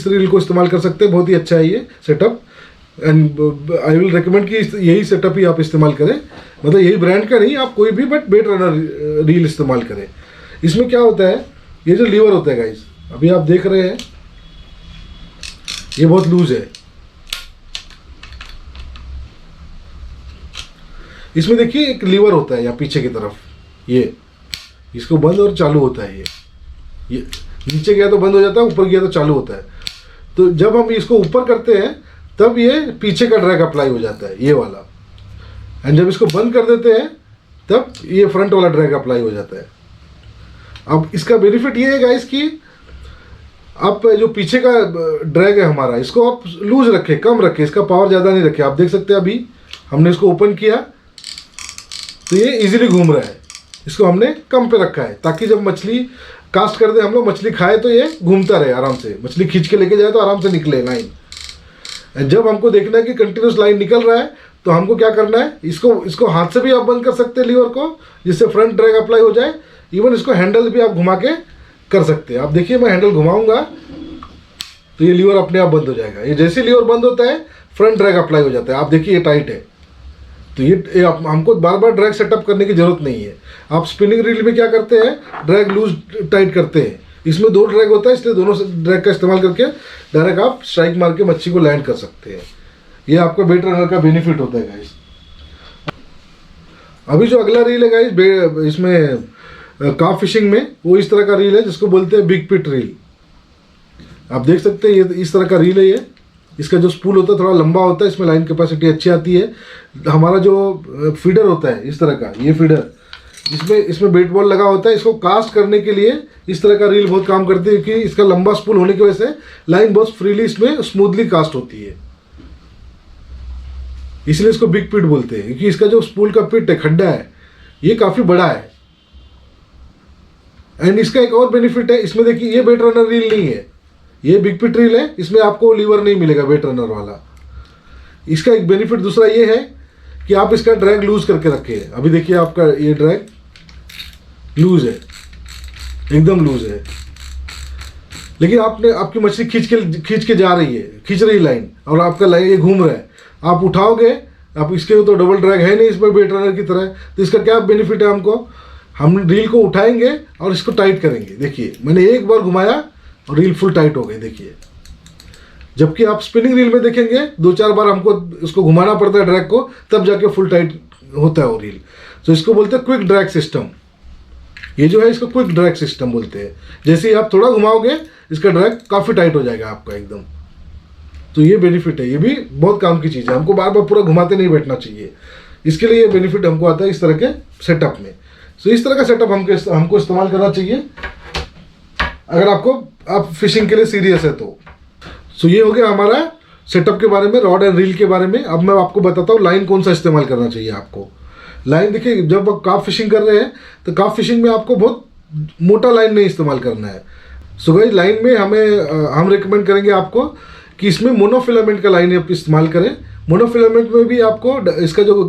रील को इस्तेमाल कर सकते हैं, बहुत ही अच्छा है ये setup. And I will recommend कि यही सेटअप ही आप इस्तेमाल करें, मतलब यही ब्रांड का नहीं, आप कोई भी बट बेट रनर रील इस्तेमाल करें। इसमें क्या होता है, ये जो लीवर होता है गाइस, अभी आप देख रहे हैं ये बहुत लूज है। इसमें देखिए एक लीवर होता है यहाँ पीछे की तरफ, ये इसको बंद और चालू होता है। ये नीचे गया तो बंद हो जाता है, ऊपर गया तो चालू होता है। तो जब हम इसको ऊपर करते हैं तब ये पीछे का ड्रैग अप्लाई हो जाता है, ये वाला। एंड जब इसको बंद कर देते हैं तब ये फ्रंट वाला ड्रैग अप्लाई हो जाता है। अब इसका बेनिफिट ये है गाइस कि आप जो पीछे का ड्रैग है हमारा, इसको आप लूज रखें, कम रखें, इसका पावर ज़्यादा नहीं रखें। आप देख सकते हैं अभी हमने इसको ओपन किया तो ये इजीली घूम रहा है, इसको हमने कम पे रखा है ताकि जब मछली कास्ट कर दे हम लोग, मछली खाए तो ये घूमता रहे आराम से, मछली खींच के लेके जाए तो आराम से निकले लाइन। जब हमको देखना है कि कंटिन्यूस लाइन निकल रहा है तो हमको क्या करना है, इसको हाथ से भी आप बंद कर सकते हैं लीवर को, जिससे फ्रंट ड्रैग अप्लाई हो जाए। इवन इसको हैंडल भी आप घुमा के कर सकते हैं। आप देखिए मैं हैंडल घुमाऊंगा तो ये लीवर अपने आप बंद हो जाएगा। ये जैसे लीवर बंद होता है फ्रंट ड्रैग अप्लाई हो जाता है। आप देखिए ये टाइट है, तो ये हमको बार बार ड्रैग सेटअप करने की जरूरत नहीं है। आप स्पिनिंग रील में क्या करते हैं, ड्रैग लूज टाइट करते हैं। इसमें 2 ड्रैग होता है, इसलिए दोनों ड्रैग का इस्तेमाल करके डायरेक्ट आप स्ट्राइक मार के मच्छी को लैंड कर सकते हैं। ये आपका बेट रनर का बेनिफिट होता है गाइस। अभी जो अगला रील है गाइस इसमें कार्प फिशिंग में, वो इस तरह का रील है जिसको बोलते हैं बिग पिट रील। आप देख सकते हैं ये इस तरह का रील है। ये इसका जो स्पूल होता है थोड़ा लंबा होता है, इसमें लाइन कैपेसिटी अच्छी आती है। हमारा जो फीडर होता है इस तरह का, ये फीडर, इसमें बेट बॉल लगा होता है। इसको कास्ट करने के लिए इस तरह का रील बहुत काम करती है, क्योंकि इसका लंबा स्पूल होने की वजह से लाइन बहुत फ्रीली इसमें स्मूथली कास्ट होती है, इसलिए इसको बिग पिट बोलते हैं। क्योंकि इसका जो स्पूल का पिट है, खड्डा है, ये काफ़ी बड़ा है। एंड इसका एक और बेनिफिट है, इसमें देखिए ये बेट रनर रील नहीं है, ये बिग पिट रील है, इसमें आपको लीवर नहीं मिलेगा बेट रनर वाला। इसका एक बेनिफिट दूसरा ये है कि आप इसका ड्रैग लूज करके रखें। अभी देखिए आपका ये ड्रैग लूज है, एकदम लूज है, लेकिन आपकी मछली खींच के जा रही है, खींच रही लाइन, और आपका लाइन ये घूम रहा है। आप उठाओगे, आप इसके तो डबल ड्रैग है नहीं इसमें बेट रनर की तरह, तो इसका क्या बेनिफिट है, हम रील को उठाएंगे और इसको टाइट करेंगे। देखिए मैंने एक बार घुमाया और रील फुल टाइट हो गई, देखिए। जबकि आप स्पिनिंग रील में देखेंगे 2-4 बार हमको इसको घुमाना पड़ता है ड्रैग को, तब जाके फुल टाइट होता है वो रील। तो इसको बोलते हैं क्विक ड्रैग सिस्टम। ये जो है इसको क्विक ड्रैग सिस्टम बोलते हैं। जैसे ही आप थोड़ा घुमाओगे इसका ड्रैग काफ़ी टाइट हो जाएगा आपका एकदम। तो ये बेनिफिट है, ये भी बहुत काम की चीज़ है। हमको बार बार पूरा घुमाते नहीं बैठना चाहिए, इसके लिए ये बेनिफिट हमको आता है इस तरह के सेटअप में। सो इस तरह का सेटअप हमको इस्तेमाल करना चाहिए अगर आप फिशिंग के लिए सीरियस है तो। सो ये हो गया हमारा सेटअप के बारे में, रॉड एंड रील के बारे में। अब मैं आपको बताता हूँ लाइन कौन सा इस्तेमाल करना चाहिए आपको। लाइन देखिए, जब आप कार्प फिशिंग कर रहे हैं तो कार्प फिशिंग में आपको बहुत मोटा लाइन नहीं इस्तेमाल करना है। सो गाइस लाइन में हम रिकमेंड करेंगे आपको कि इसमें मोनोफिलामेंट का लाइन आप इस्तेमाल करें। मोनोफिलामेंट में भी आपको इसका जो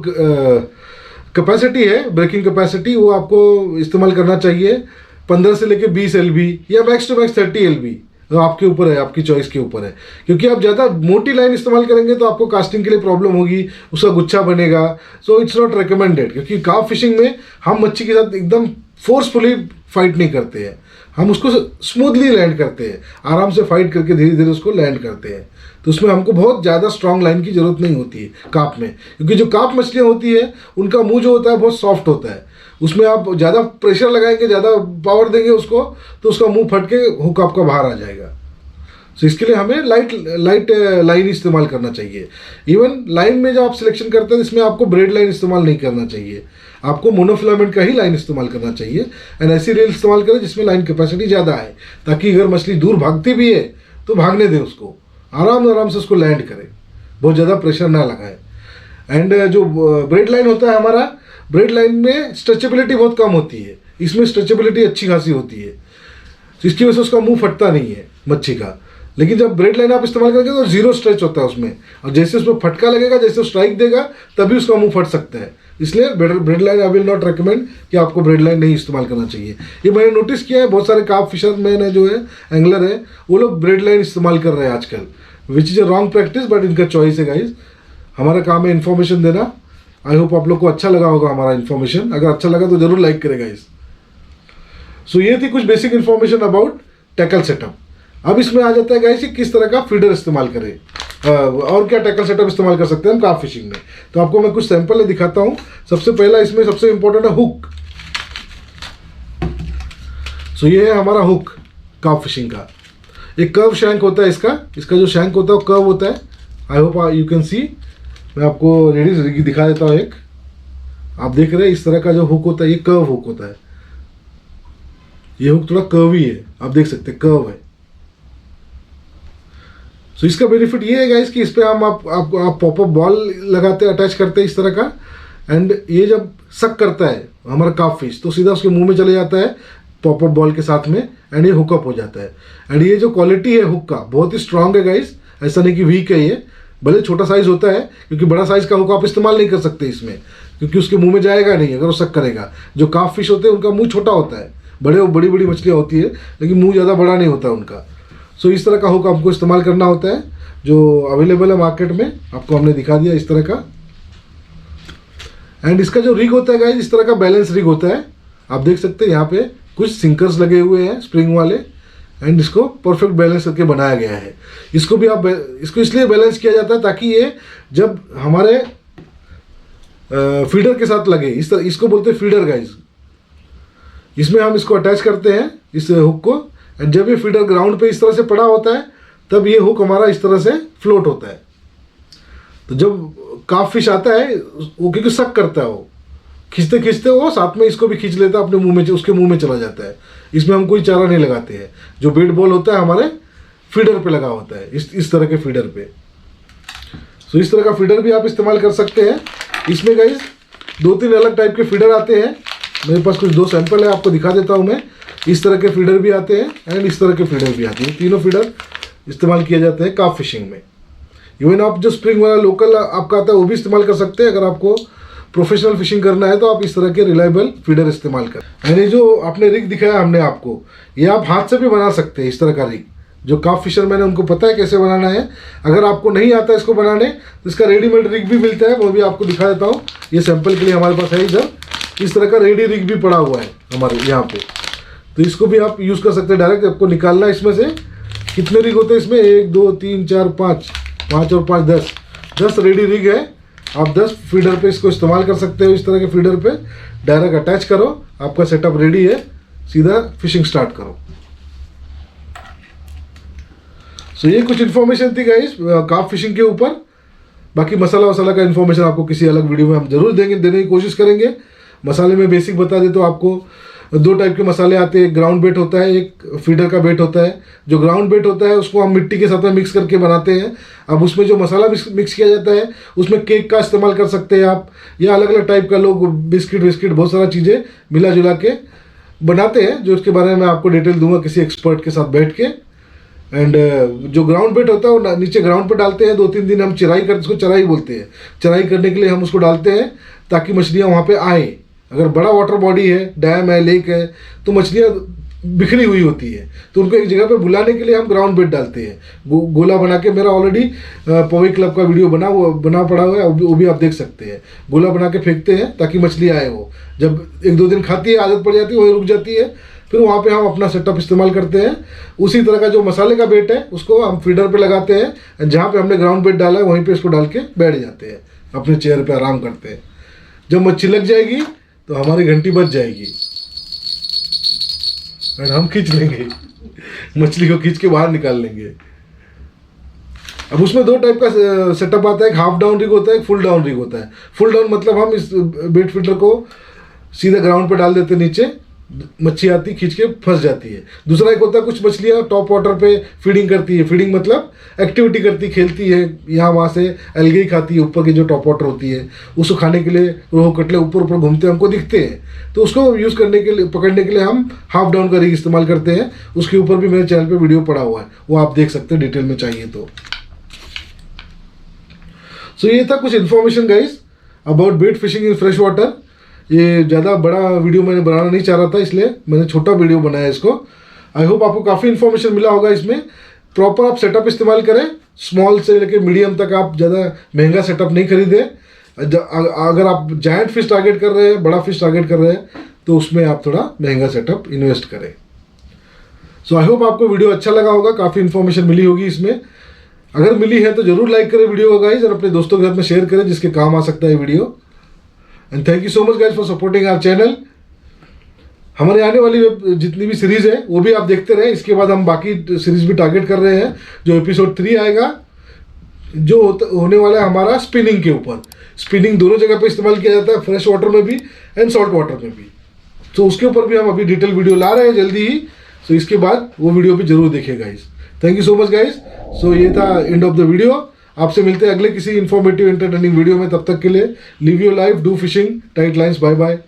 कैपेसिटी है, ब्रेकिंग कैपेसिटी, वो आपको इस्तेमाल करना चाहिए 15 से लेके 20 LB या मैक्स टू मैक्स 30 LB। तो आपके ऊपर है, आपकी चॉइस के ऊपर है, क्योंकि आप ज़्यादा मोटी लाइन इस्तेमाल करेंगे तो आपको कास्टिंग के लिए प्रॉब्लम होगी, उसका गुच्छा बनेगा। सो इट्स नॉट रिकमेंडेड, क्योंकि कार्प फिशिंग में हम मच्छी के साथ एकदम फोर्सफुली फाइट नहीं करते हैं, हम उसको स्मूथली लैंड करते हैं, आराम से फाइट करके धीरे धीरे उसको लैंड करते हैं। तो उसमें हमको बहुत ज़्यादा स्ट्रॉन्ग लाइन की ज़रूरत नहीं होती है कार्प में, क्योंकि जो कार्प मछलियाँ होती है उनका मुंह जो होता है बहुत सॉफ्ट होता है, उसमें आप ज़्यादा प्रेशर लगाएंगे, ज़्यादा पावर देंगे उसको, तो उसका मुंह फट के हुक आपका बाहर आ जाएगा। तो इसके लिए हमें लाइट लाइन इस्तेमाल करना चाहिए। इवन लाइन में जो आप सिलेक्शन करते हैं इसमें आपको ब्रेड लाइन इस्तेमाल नहीं करना चाहिए, आपको मोनोफिलामेंट का ही लाइन इस्तेमाल करना चाहिए। एंड ऐसी रेल इस्तेमाल करें जिसमें लाइन कैपेसिटी ज़्यादा आए, ताकि अगर मछली दूर भागती भी है तो भागने दें उसको, आराम से उसको लैंड करें, बहुत ज़्यादा प्रेशर ना लगाएं। एंड जो ब्रेड लाइन होता है हमारा, ब्रेड लाइन में स्ट्रेचेबिलिटी बहुत कम होती है, इसमें स्ट्रेचेबिलिटी अच्छी खासी होती है, तो इसकी वजह से उसका मुंह फटता नहीं है मच्छी का। लेकिन जब ब्रेड लाइन आप इस्तेमाल करेंगे तो जीरो स्ट्रेच होता है उसमें, और जैसे उसमें फटका लगेगा, जैसे स्ट्राइक देगा, तभी उसका मुंह फट सकता है। इसलिए bread line I will not recommend कि आपको ब्रेड लाइन नहीं इस्तेमाल करना चाहिए। ये मैंने नोटिस किया है, बहुत सारे कार्प फिशरमैन है जो है, एंगलर है, वो लोग ब्रेड लाइन इस्तेमाल कर रहे हैं आजकल, which is a wrong practice, but इनका चॉइस है गाइज। हमारा काम है इन्फॉर्मेशन देना। आई होप आप लोग को अच्छा लगा होगा हमारा इन्फॉर्मेशन, अगर अच्छा लगा तो जरूर लाइक करेगा गाइज। सो ये थी कुछ basic information about tackle setup. अब इसमें आ जाता है गाइस कि किस तरह का फीडर इस्तेमाल करें और क्या टैकल सेटअप इस्तेमाल कर सकते हैं हम कार्प फिशिंग में। तो आपको मैं कुछ सैंपल दिखाता हूं। सबसे पहला इसमें सबसे इंपॉर्टेंट है हुक। सो ये है हमारा हुक कार्प फिशिंग का। एक कर्व शैंक होता है इसका जो शैंक होता है वो कर्व होता है। I hope you can see, मैं आपको रेडी दिखा देता हूँ। एक आप देख रहे हैं इस तरह का जो हुक होता है, ये कर्व हुक होता है। ये हुक थोड़ा कर्वी है, आप देख सकते हैं कर्व है। सो इसका बेनिफिट ये है गाइस कि इस पर हम आप पॉपअप बॉल लगाते हैं, अटैच करते हैं इस तरह का, एंड ये जब सक करता है हमारा कार्प फिश तो सीधा उसके मुंह में चले जाता है पॉपअप बॉल के साथ में, एंड ये हुकअप हो जाता है। एंड ये जो क्वालिटी है हुक का बहुत ही स्ट्रांग है गाइस, ऐसा नहीं कि वीक है ये, भले छोटा साइज होता है, क्योंकि बड़ा साइज का हुक आप इस्तेमाल नहीं कर सकते इसमें, क्योंकि उसके मुंह में जाएगा नहीं अगर वो सक करेगा। जो कार्प फिश होते हैं उनका मुंह छोटा होता है, बड़ी बड़ी मछलियाँ होती है लेकिन मुंह ज़्यादा बड़ा नहीं होता उनका। सो इस तरह का हुक आपको इस्तेमाल करना होता है, जो अवेलेबल है मार्केट में, आपको हमने दिखा दिया इस तरह का। एंड इसका जो रिग होता है गाइस, इस तरह का बैलेंस रिग होता है, आप देख सकते हैं यहाँ पे कुछ सिंकर्स लगे हुए हैं स्प्रिंग वाले, एंड इसको परफेक्ट बैलेंस करके बनाया गया है। इसको भी आप इसको इसलिए बैलेंस किया जाता है ताकि ये जब हमारे फीडर के साथ लगे, इस तरह इसको बोलते हैं फीडर गाइस। इसमें हम इसको अटैच करते हैं इस हुक को, एंड जब ये फीडर ग्राउंड पे इस तरह से पड़ा होता है तब ये हुक हमारा इस तरह से फ्लोट होता है। तो जब कार्प फिश आता है वो क्योंकि सक करता है, वो खींचते खींचते वो साथ में इसको भी खींच लेता है अपने मुंह में, उसके मुंह में चला जाता है। इसमें हम कोई चारा नहीं लगाते हैं, जो बेड बॉल होता है हमारे फीडर पे लगा होता है, इस तरह के फीडर पे। सो इस तरह का फीडर भी आप इस्तेमाल कर सकते हैं। इसमें गाइस 2-3 अलग टाइप के फीडर आते हैं, मेरे पास कुछ 2 सैंपल है, आपको दिखा देता हूँ मैं। इस तरह के फीडर भी आते हैं एंड इस तरह के फीडर भी आते हैं। तीनों फीडर इस्तेमाल किए जाते हैं कार्प फिशिंग में। इवन आप जो स्प्रिंग वाला लोकल आपका आता है वो भी इस्तेमाल कर सकते हैं। अगर आपको प्रोफेशनल फिशिंग करना है तो आप इस तरह के रिलायबल फीडर इस्तेमाल करें। यानी जो आपने रिग दिखाया हमने आपको, ये आप हाथ से भी बना सकते हैं। इस तरह का रिग जो कार्प फिशरमैन है उनको पता है कैसे बनाना है। अगर आपको नहीं आता इसको बनाने तो इसका रेडीमेड रिग भी मिलता है, वो भी आपको दिखा देता हूँ। ये सैंपल के लिए हमारे पास है इधर, इस तरह का रेडी रिग भी पड़ा हुआ है हमारे यहाँ पे, तो इसको भी आप यूज़ कर सकते हैं। डायरेक्ट आपको निकालना है इसमें से। कितने रिग होते हैं इसमें? 1 2 3 4 5 5 और 5 10 रेडी रिग है। आप 10 फीडर पे इसको इस्तेमाल कर सकते हो। इस तरह के फीडर पे डायरेक्ट अटैच करो, आपका सेटअप रेडी है, सीधा फिशिंग स्टार्ट करो। सो ये कुछ इन्फॉर्मेशन थी गाइस कार्प फिशिंग के ऊपर। बाकी मसाला वसाला का इन्फॉर्मेशन आपको किसी अलग वीडियो में हम जरूर देने की कोशिश करेंगे। मसाले में बेसिक बता दे तो आपको 2 टाइप के मसाले आते हैं। ग्राउंड बेट होता है, एक फीडर का बेट होता है। जो ग्राउंड बेट होता है उसको हम मिट्टी के साथ में मिक्स करके बनाते हैं। अब उसमें जो मसाला मिक्स किया जाता है उसमें केक का इस्तेमाल कर सकते हैं आप, या अलग अलग टाइप का लोग बिस्किट बहुत सारा चीज़ें मिला जुला के बनाते हैं, जो उसके बारे में आपको डिटेल दूंगा किसी एक्सपर्ट के साथ बैठ के। एंड जो ग्राउंड बेट होता है वो नीचे ग्राउंड पे डालते हैं। 2-3 दिन हम चराई करते, उसको चराई बोलते हैं। चराई करने के लिए हम उसको डालते हैं ताकि मछलियाँ वहाँ पे आए। अगर बड़ा वाटर बॉडी है, डैम है, लेक है, तो मछलियाँ बिखरी हुई होती है, तो उनको एक जगह पे बुलाने के लिए हम ग्राउंड बेट डालते हैं। गोला बना के, मेरा ऑलरेडी पवई क्लब का वीडियो बना पड़ा हुआ है, वो भी आप देख सकते हैं। गोला बना के फेंकते हैं ताकि मछली आए। वो जब 1-2 दिन खाती है, आदत पड़ जाती है, वही रुक जाती है, फिर वहाँ पे हम अपना सेटअप इस्तेमाल करते हैं। उसी तरह का जो मसाले का बेट है उसको हम फीडर पे लगाते हैं, जहाँ पे हमने ग्राउंड बेट डाला है वहीं पे इसको डाल के बैठ जाते हैं, अपने चेयर पे आराम करते हैं। जब मच्छी लग जाएगी तो हमारी घंटी बज जाएगी और हम खींच लेंगे, मछली को खींच के बाहर निकाल लेंगे। अब उसमें 2 टाइप का सेटअप आता है, एक हाफ डाउन रिग होता है, एक फुल डाउन रिग होता है। फुल डाउन मतलब हम इस बेट फीडर को सीधा ग्राउंड पे डाल देते हैं, नीचे मच्छी आती खींच के फंस जाती है। दूसरा एक होता है, कुछ मछलियाँ टॉप वाटर पे फीडिंग करती है। फीडिंग मतलब एक्टिविटी करती, खेलती है, यहाँ वहाँ से अलगे ही खाती है। ऊपर की जो टॉप वाटर होती है उसको खाने के लिए रोहू कटले ऊपर ऊपर घूमते हमको दिखते हैं, तो उसको यूज़ करने के लिए, पकड़ने के लिए हम हाफ डाउन का रिग इस्तेमाल करते हैं। उसके ऊपर भी मेरे चैनल पर वीडियो पड़ा हुआ है, वो आप देख सकते हैं डिटेल में चाहिए तो। सो ये था कुछ information guys about bait fishing in fresh water. ये ज़्यादा बड़ा वीडियो मैंने बनाना नहीं चाह रहा था, इसलिए मैंने छोटा वीडियो बनाया इसको। आई होप आपको काफ़ी इन्फॉर्मेशन मिला होगा इसमें। प्रॉपर आप सेटअप इस्तेमाल करें, स्मॉल से लेकर मीडियम तक। आप ज़्यादा महंगा सेटअप नहीं खरीदें। अगर आप जायंट फिश टारगेट कर रहे हैं, बड़ा फिश टारगेट कर रहे हैं, तो उसमें आप थोड़ा महंगा सेटअप इन्वेस्ट करें। सो आई होप आपको वीडियो अच्छा लगा होगा, काफ़ी इन्फॉर्मेशन मिली होगी इसमें। अगर मिली है तो ज़रूर लाइक करें वीडियो को गाइज, और अपने दोस्तों के साथ में शेयर करें जिसके काम आ सकता है video. And thank you so much guys for supporting our channel. हमारे आने वाली जितनी भी सीरीज़ है वो भी आप देखते रहें। इसके बाद हम बाकी सीरीज़ भी टारगेट कर रहे हैं। जो एपिसोड 3 आएगा, जो होने वाला है हमारा स्पिनिंग के ऊपर। स्पिनिंग दोनों जगह पे इस्तेमाल किया जाता है, फ्रेश वाटर में भी एंड सॉल्ट वाटर में भी। तो उसके ऊपर भी हम अभी डिटेल वीडियो ला रहे हैं जल्दी ही। सो इसके बाद वो वीडियो भी जरूर देखिए guys. Thank you so much guys. So ये था एंड ऑफ द वीडियो। आपसे मिलते हैं अगले किसी इन्फॉर्मेटिव एंटरटेनिंग वीडियो में। तब तक के लिए live your life, do fishing, tight lines, bye bye.